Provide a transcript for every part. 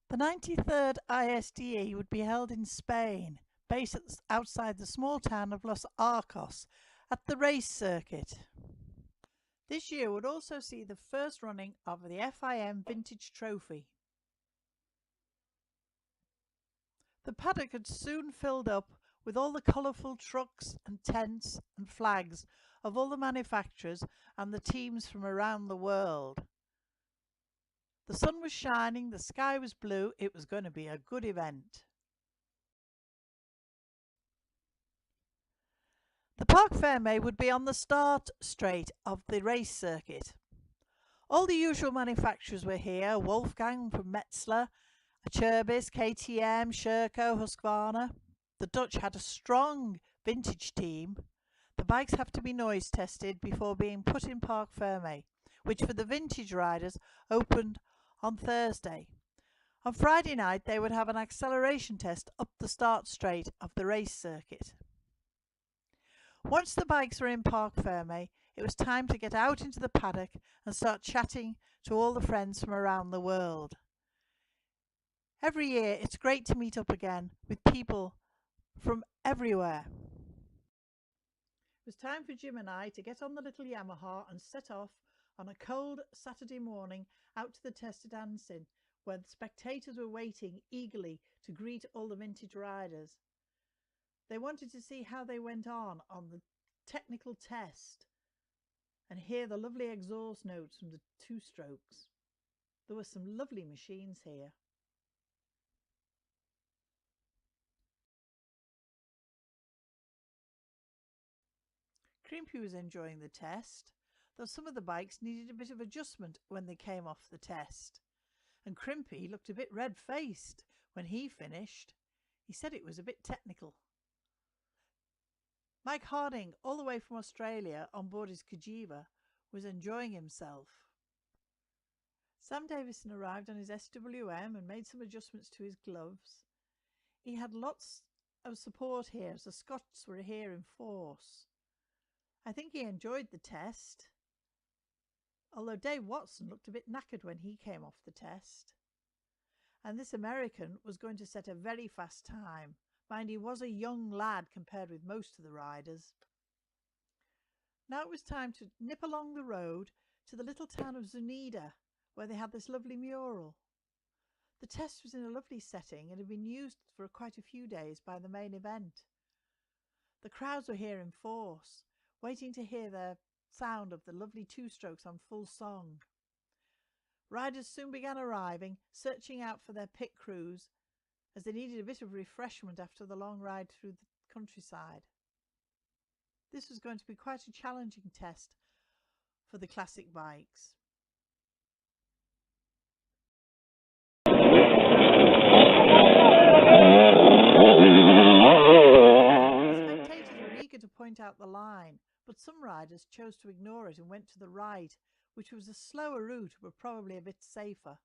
The 93rd ISDE would be held in Spain, based outside the small town of Los Arcos, at the race circuit. This year would also see the first running of the FIM Vintage Trophy. The paddock had soon filled up with all the colourful trucks and tents and flags of all the manufacturers and the teams from around the world. The sun was shining, the sky was blue, it was going to be a good event. The Parc Fermé would be on the start straight of the race circuit. All the usual manufacturers were here: Wolfgang from Metzler, Acerbis, KTM, Sherco, Husqvarna. The Dutch had a strong vintage team. The bikes have to be noise tested before being put in Parc Fermé, which for the vintage riders opened on Thursday. On Friday night they would have an acceleration test up the start straight of the race circuit. Once the bikes were in Parc Fermé, it was time to get out into the paddock and start chatting to all the friends from around the world. Every year it's great to meet up again with people from everywhere. It was time for Jim and I to get on the little Yamaha and set off on a cold Saturday morning out to the test at Ansin, where the spectators were waiting eagerly to greet all the vintage riders. They wanted to see how they went on the technical test and hear the lovely exhaust notes from the two-strokes. There were some lovely machines here. Crimpy was enjoying the test, though some of the bikes needed a bit of adjustment when they came off the test. And Crimpy looked a bit red-faced when he finished. He said it was a bit technical. Mike Harding, all the way from Australia on board his Kajiva, was enjoying himself. Sam Davison arrived on his SWM and made some adjustments to his gloves. He had lots of support here as the Scots were here in force. I think he enjoyed the test, although Dave Watson looked a bit knackered when he came off the test. And this American was going to set a very fast time. Mind, he was a young lad compared with most of the riders. Now it was time to nip along the road to the little town of Zunida, where they had this lovely mural. The test was in a lovely setting and had been used for quite a few days by the main event. The crowds were here in force, waiting to hear the sound of the lovely two-strokes on full song. Riders soon began arriving, searching out for their pit crews, as they needed a bit of refreshment after the long ride through the countryside. This was going to be quite a challenging test for the classic bikes. The spectators were eager to point out the line, but some riders chose to ignore it and went to the right, which was a slower route but probably a bit safer.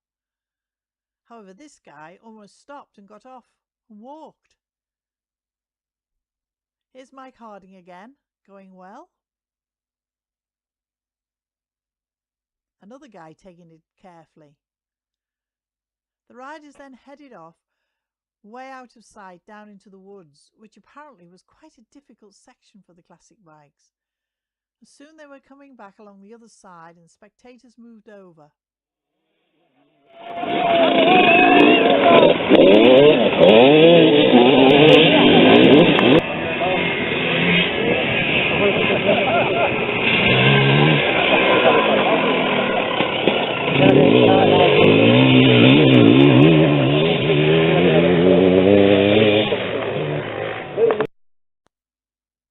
However, this guy almost stopped and got off and walked. Here's Mike Harding again, going well. Another guy taking it carefully. The riders then headed off way out of sight down into the woods, which apparently was quite a difficult section for the classic bikes. And soon they were coming back along the other side and spectators moved over.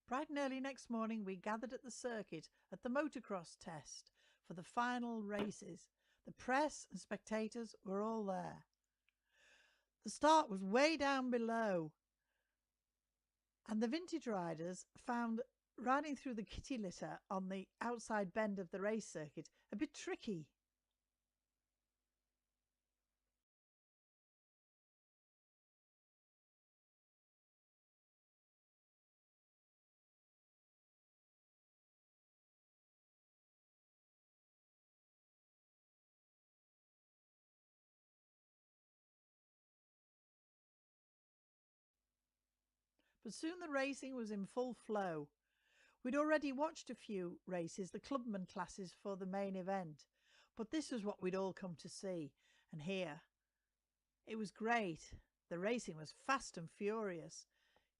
Bright and early next morning we gathered at the circuit at the Motocross Test for the final races. The press and spectators were all there. The start was way down below, and the vintage riders found riding through the kitty litter on the outside bend of the race circuit a bit tricky. But soon the racing was in full flow. We'd already watched a few races, the clubman classes for the main event, but this was what we'd all come to see and hear. It was great. The racing was fast and furious.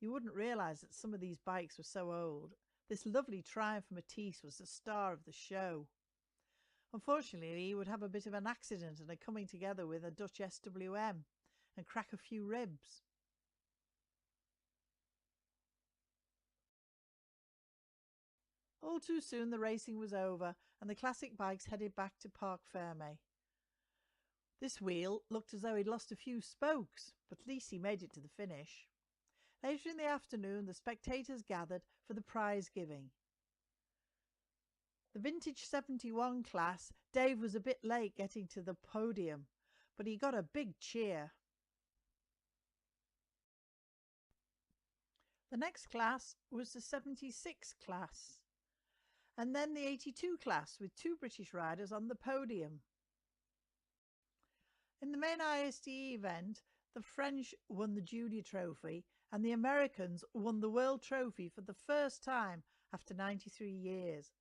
You wouldn't realise that some of these bikes were so old. This lovely Triumph Matisse was the star of the show. Unfortunately, he would have a bit of an accident and a coming together with a Dutch SWM and crack a few ribs. All too soon the racing was over and the classic bikes headed back to Parc Fermé. This wheel looked as though he'd lost a few spokes, but at least he made it to the finish. Later in the afternoon the spectators gathered for the prize giving. The vintage 71 class, Dave was a bit late getting to the podium, but he got a big cheer. The next class was the 76 class, and then the 82 class with two British riders on the podium. In the main ISDE event, the French won the Junior Trophy and the Americans won the World Trophy for the first time after 93 years.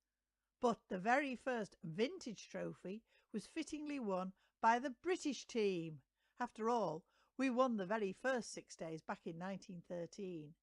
But the very first vintage trophy was fittingly won by the British team. After all, we won the very first 6 days back in 1913.